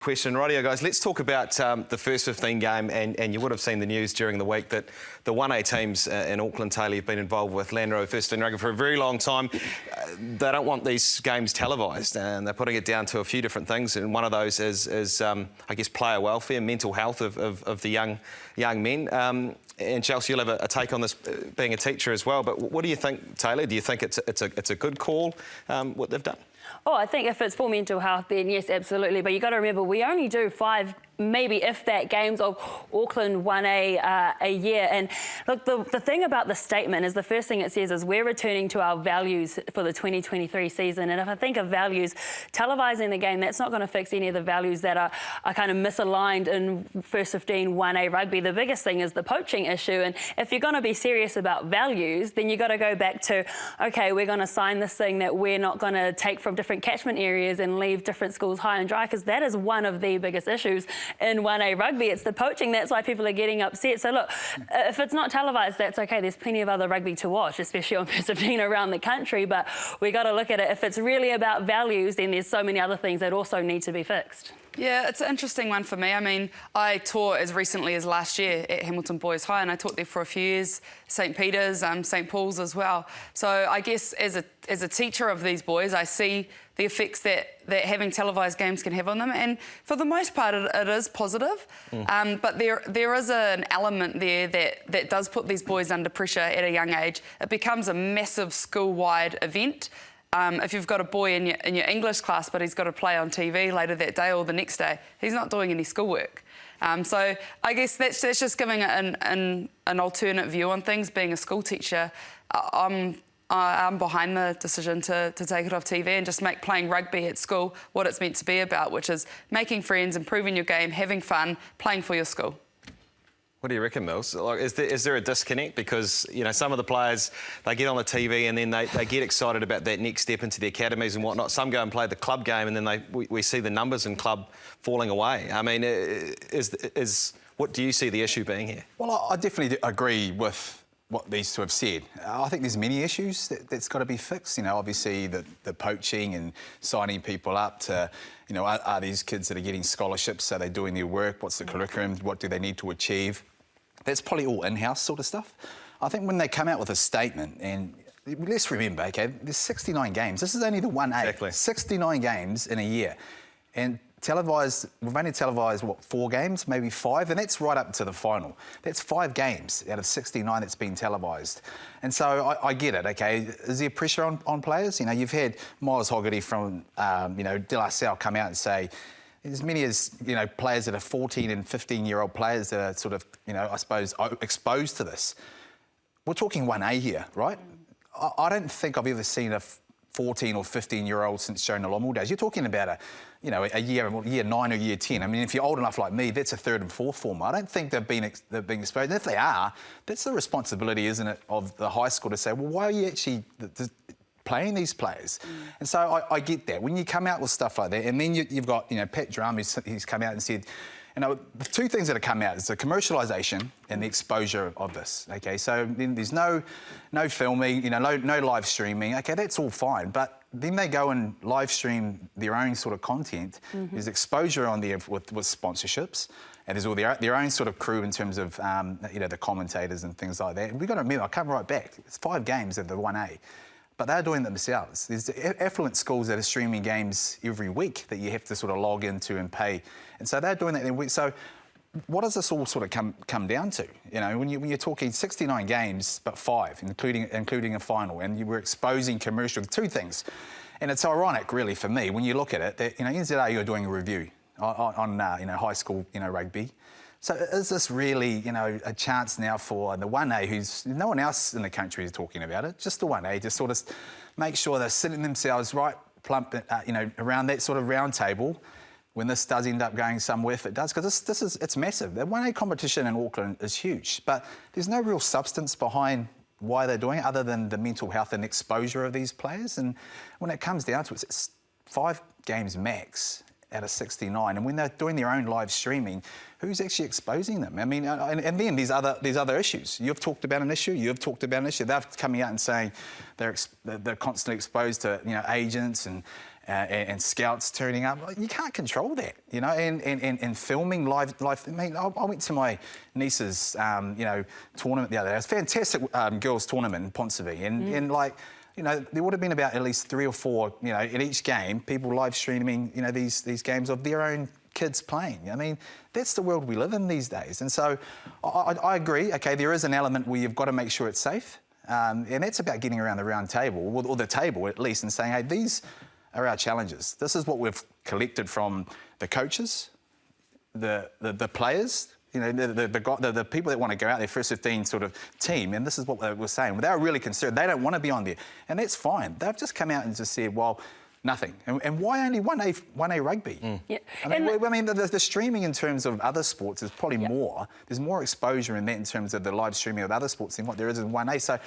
Question, rightio guys, let's talk about the first 15 game, and you would have seen the news during the week that the 1A teams in Auckland, Taylor, have been involved with Land Rover First 15 Rugby for a very long time. They don't want these games televised, and they're putting it down to a few different things, and one of those is I guess, player welfare, mental health of the young men. And Chelsea, you'll have a take on this, being a teacher as well, but what do you think, Taylor? Do you think it's a good call, what they've done? Oh, I think if it's for mental health, then yes, absolutely. But you've got to remember, we only do 5, maybe if that, games of Auckland 1A a year. And look, the thing about the statement is the first thing it says is we're returning to our values for the 2023 season. And if I think of values, televising the game, that's not going to fix any of the values that are kind of misaligned in First 15 1A rugby. The biggest thing is the poaching issue. And if you're going to be serious about values, then you've got to go back to, OK, we're going to sign this thing that we're not going to take from different catchment areas and leave different schools high and dry, because that is one of the biggest issues in 1A rugby. It's the poaching. That's why people are getting upset. So look, if it's not televised, that's okay. There's plenty of other rugby to watch, especially on First 15 around the country. But we got to look at it. If it's really about values, then there's so many other things that also need to be fixed. Yeah, it's an interesting one for me. I mean, I taught as recently as last year at Hamilton Boys High, and I taught there for a few years, St Peter's, St Paul's as well. So I guess as a teacher of these boys, I see the effects that having televised games can have on them, and for the most part it is positive. But there is an element there that does put these boys under pressure at a young age. It becomes a massive school-wide event. If you've got a boy in your English class but he's got to play on TV later that day or the next day, he's not doing any schoolwork. So I guess that's just giving an alternate view on things. Being a school teacher, I'm behind the decision to take it off TV and just make playing rugby at school what it's meant to be about, which is making friends, improving your game, having fun, playing for your school. What do you reckon, Mills? Like, is there a disconnect? Because, you know, some of the players, they get on the TV and then they get excited about that next step into the academies and whatnot. Some go and play the club game and then we see the numbers in club falling away. I mean, what do you see the issue being here? Well, I definitely agree with what these two have said. I think there's many issues that's got to be fixed. You know, obviously the poaching and signing people up to, you know, are these kids that are getting scholarships, are they doing their work, what's the curriculum, what do they need to achieve? That's probably all in-house sort of stuff. I think when they come out with a statement, and let's remember, OK, there's 69 games. This is only the 1A. Exactly. 69 games in a year. And televised, we've only televised, what, 4 games, maybe 5? And that's right up to the final. That's 5 games out of 69 that's been televised. And so I get it, OK? Is there pressure on players? You know, you've had Miles Hoggerty from, you know, De La Salle come out and say, as many as, you know, players that are 14 and 15-year-old players that are sort of, you know, I suppose, exposed to this. We're talking 1A here, right? I don't think I've ever seen a 14 or 15-year-old since Jonah Lommel days. You're talking about a year 9 or year 10. I mean, if you're old enough like me, that's a 3rd and 4th former. I don't think they've been exposed. And if they are, that's the responsibility, isn't it, of the high school to say, well, why are you actually playing these players? And so I get that. When you come out with stuff like that, and then you've got, you know, Pat Drum, he's come out and said, you know, the 2 things that have come out is the commercialisation and the exposure of this, OK? So then there's no filming, you know, no live streaming. OK, that's all fine, but then they go and live stream their own sort of content. There's exposure on there with sponsorships, and there's all their own sort of crew in terms of, you know, the commentators and things like that. And we've got to remember, I come right back, it's 5 games of the 1A. But they're doing it themselves. There's affluent schools that are streaming games every week that you have to sort of log into and pay. And so they're doing that every week. So what does this all sort of come down to? You know, when you're talking 69 games, but 5, including a final, and you were exposing commercial, 2 things. And it's ironic, really, for me, when you look at it, that, you know, NZA, you're doing a review on you know, high school, you know, rugby. So is this really, you know, a chance now for the 1A, who's no one else in the country is talking about it, just the 1A, to sort of make sure they're sitting themselves right plump, you know, around that sort of round table when this does end up going somewhere, if it does, because it's massive. The 1A competition in Auckland is huge, but there's no real substance behind why they're doing it other than the mental health and exposure of these players. And when it comes down to it, it's 5 games max out of 69, and when they're doing their own live streaming, who's actually exposing them? I mean, and then these other issues. You've talked about an issue. You've talked about an issue. They're coming out and saying they're constantly exposed to, you know, agents and and scouts turning up. You can't control that, you know, and filming live. I mean, I went to my niece's, you know, tournament the other day. It was a fantastic girls' tournament in Ponsonby, and like, you know, there would have been about at least 3 or 4, you know, in each game, people live streaming, you know, these games of their own kids playing. I mean, that's the world we live in these days. And so I agree, OK, there is an element where you've got to make sure it's safe. And that's about getting around the round table, or the table at least, and saying, hey, these are our challenges. This is what we've collected from the coaches, the players, you know, the people that want to go out there, first 15 sort of team, and this is what they were saying. They were really concerned. They don't want to be on there, and that's fine. They've just come out and just said, well, nothing. And why only 1A rugby? Yeah. I mean, the streaming in terms of other sports is probably more. There's more exposure in that in terms of the live streaming of other sports than what there is in 1A. So,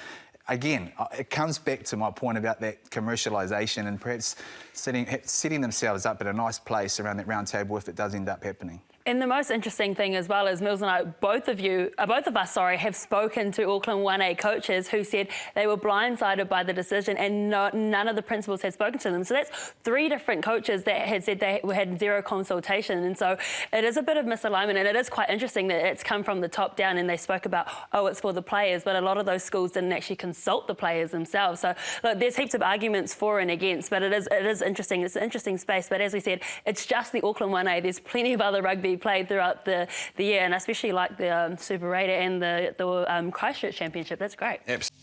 again, it comes back to my point about that commercialisation and perhaps setting themselves up at a nice place around that round table if it does end up happening. And the most interesting thing as well is Mills and I, both of us, have spoken to Auckland 1A coaches who said they were blindsided by the decision, and none of the principals had spoken to them. So that's 3 different coaches that had said they had zero consultation. And so it is a bit of misalignment, and it is quite interesting that it's come from the top down, and they spoke about, oh, it's for the players, but a lot of those schools didn't actually consult the players themselves. So look, there's heaps of arguments for and against, but it is interesting. It's an interesting space. But as we said, it's just the Auckland 1A. There's plenty of other rugby played throughout the year, and especially like the Super Raider and the Christchurch Championship. That's great. Absolutely.